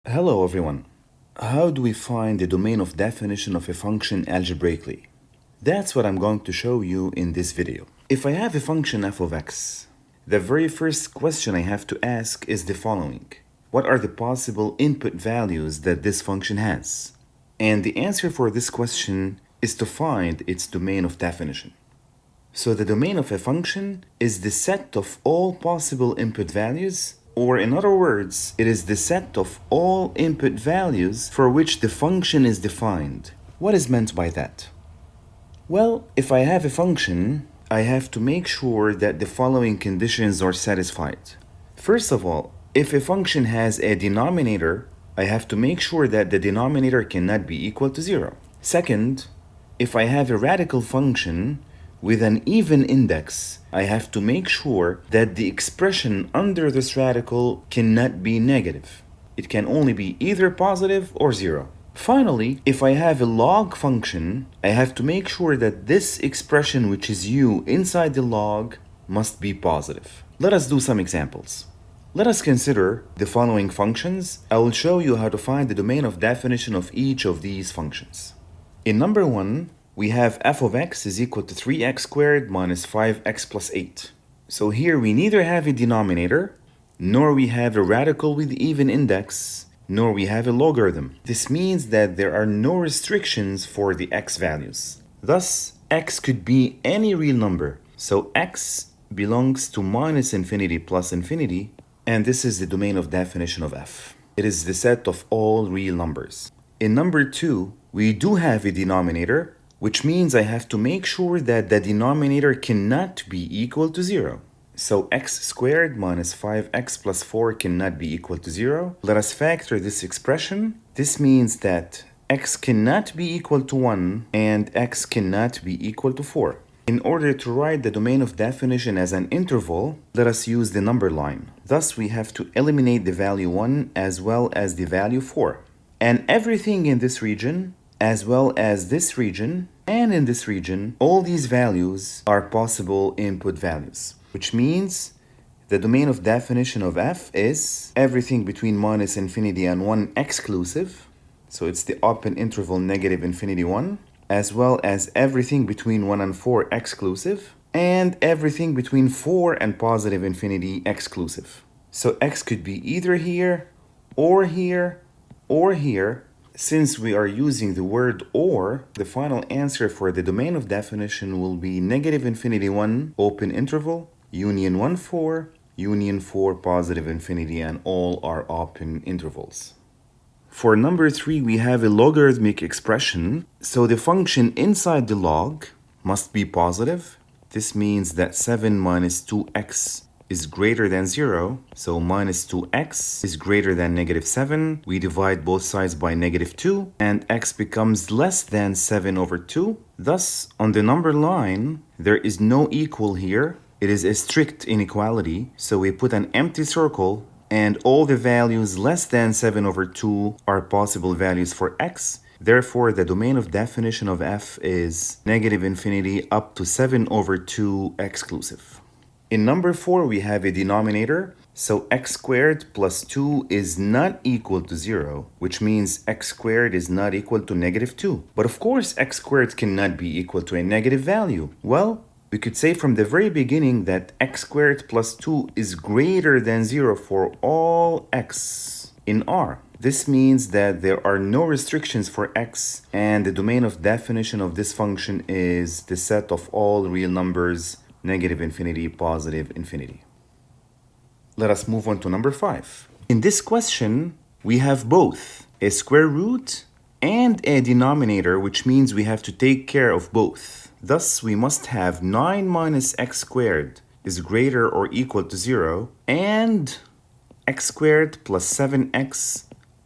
Hello everyone. How do we find the domain of definition of a function algebraically? That's what I'm going to show you in this video. If I have a function f of x, the very first question I have to ask is the following. What are the possible input values that this function has? And the answer for this question is to find its domain of definition. So the domain of a function is the set of all possible input values, or in other words, it is the set of all input values for which the function is defined. What is meant by that? Well, if I have a function, I have to make sure that the following conditions are satisfied. First of all, if a function has a denominator, I have to make sure that the denominator cannot be equal to 0. Second, if I have a radical function with an even index, I have to make sure that the expression under this radical cannot be negative. It can only be either positive or 0. Finally, if I have a log function, I have to make sure that this expression, which is u inside the log, must be positive. Let us do some examples. Let us consider the following functions. I will show you how to find the domain of definition of each of these functions. In number 1, we have f of x is equal to 3x squared minus 5x plus 8. So here we neither have a denominator, nor we have a radical with even index, nor we have a logarithm. This means that there are no restrictions for the x values. Thus, x could be any real number. So x belongs to minus infinity plus infinity, and this is the domain of definition of f. It is the set of all real numbers. In number 2, we do have a denominator, which means I have to make sure that the denominator cannot be equal to 0. So x squared minus 5x plus 4 cannot be equal to 0. Let us factor this expression. This means that x cannot be equal to 1 and x cannot be equal to 4. In order to write the domain of definition as an interval, let us use the number line. Thus we have to eliminate the value 1 as well as the value 4. And everything in this region, as well as this region, and in this region, all these values are possible input values, which means the domain of definition of f is everything between minus infinity and 1 exclusive, so it's the open interval negative infinity 1, as well as everything between 1 and 4 exclusive, and everything between 4 and positive infinity exclusive. So x could be either here, or here, or here. Since we are using the word or, the final answer for the domain of definition will be negative infinity 1 open interval, union 1 4, union 4 positive infinity, and all are open intervals. For number 3, we have a logarithmic expression, so the function inside the log must be positive. This means that 7 minus 2x is greater than 0, so minus 2x is greater than negative 7. We divide both sides by negative 2, and x becomes less than 7 over 2. Thus, on the number line, there is no equal here. It is a strict inequality, so we put an empty circle, and all the values less than 7 over 2 are possible values for x. Therefore, the domain of definition of f is negative infinity up to 7 over 2 exclusive. In number 4, we have a denominator, so x squared plus 2 is not equal to 0, which means x squared is not equal to negative 2. But of course, x squared cannot be equal to a negative value. Well, we could say from the very beginning that x squared plus 2 is greater than 0 for all x in R. This means that there are no restrictions for x, and the domain of definition of this function is the set of all real numbers, negative infinity, positive infinity. Let us move on to number 5. In this question, we have both a square root and a denominator, which means we have to take care of both. Thus, we must have 9 minus x squared is greater or equal to 0, and x squared plus 7x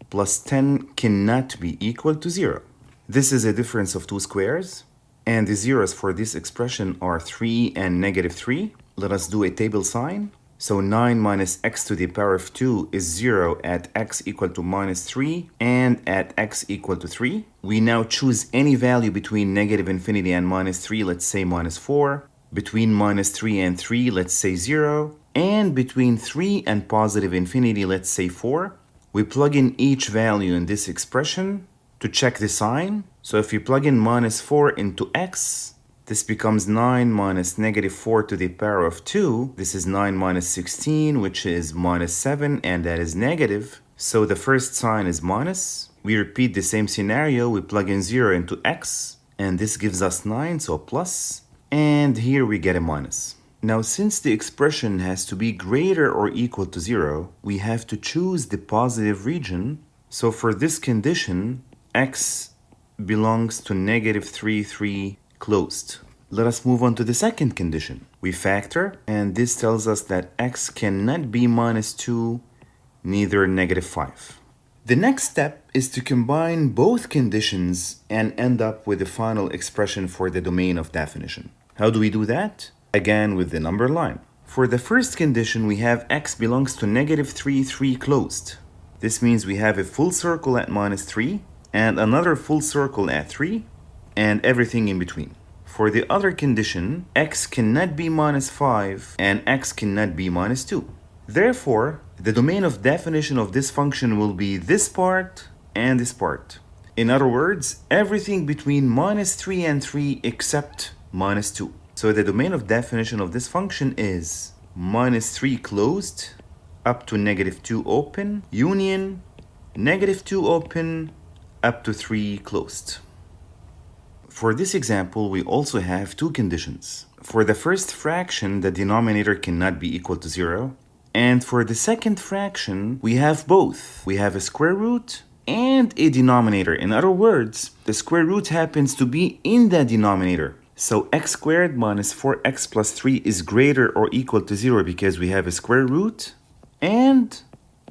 plus 10 cannot be equal to 0. This is a difference of two squares, and the zeros for this expression are 3 and negative 3. Let us do a table sign. So 9 minus x to the power of 2 is 0 at x equal to minus 3 and at x equal to 3. We now choose any value between negative infinity and minus 3, let's say minus 4. Between minus 3 and 3, let's say 0. And between 3 and positive infinity, let's say 4. we plug in each value in this expression to check the sign. So if you plug in minus 4 into x, this becomes 9 minus negative 4 to the power of 2. This is 9 minus 16, which is minus 7, and that is negative. So the first sign is minus. We repeat the same scenario. We plug in 0 into x, and this gives us 9, so plus. And here we get a minus. Now, since the expression has to be greater or equal to 0, we have to choose the positive region. So for this condition, x belongs to negative 3, 3 closed. Let us move on to the second condition. We factor, and this tells us that x cannot be minus 2, neither negative 5. The next step is to combine both conditions and end up with the final expression for the domain of definition. How do we do that? Again, with the number line. For the first condition, we have x belongs to negative 3, 3 closed. This means we have a full circle at minus 3, and another full circle at 3, and everything in between. For the other condition, x cannot be minus 5, and x cannot be minus 2. Therefore, the domain of definition of this function will be this part and this part. In other words, everything between minus 3 and 3 except minus 2. So the domain of definition of this function is minus 3 closed up to negative 2 open, union negative 2 open up to 3 closed. For this example, we also have two conditions. For the first fraction, the denominator cannot be equal to 0. And for the second fraction, we have both. We have a square root and a denominator. In other words, the square root happens to be in the denominator. So x squared minus 4x plus 3 is greater or equal to 0 because we have a square root. And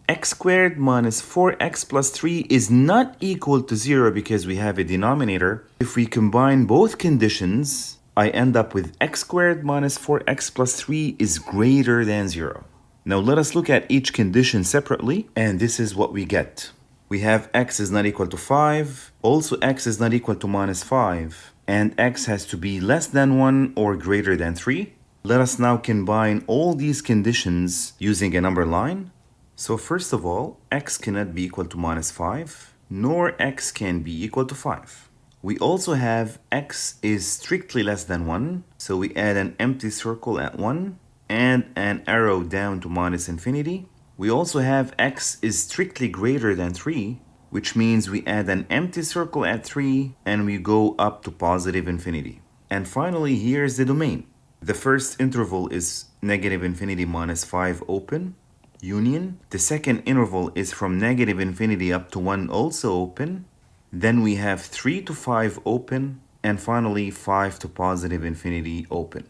x squared minus 4x plus 3 is not equal to 0 because we have a denominator. If we combine both conditions, I end up with x squared minus 4x plus 3 is greater than 0. Now let us look at each condition separately, and this is what we get. We have x is not equal to 5, also x is not equal to minus 5, and x has to be less than 1 or greater than 3. Let us now combine all these conditions using a number line. So first of all, x cannot be equal to minus 5, nor x can be equal to 5. We also have x is strictly less than 1, so we add an empty circle at 1 and an arrow down to minus infinity. We also have x is strictly greater than 3, which means we add an empty circle at 3 and we go up to positive infinity. And finally, here's the domain. The first interval is negative infinity minus 5 open, union. The second interval is from negative infinity up to 1 also open. Then we have 3 to 5 open, and finally 5 to positive infinity open.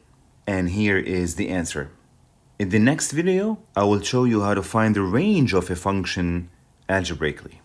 And here is the answer. In the next video, I will show you how to find the range of a function algebraically.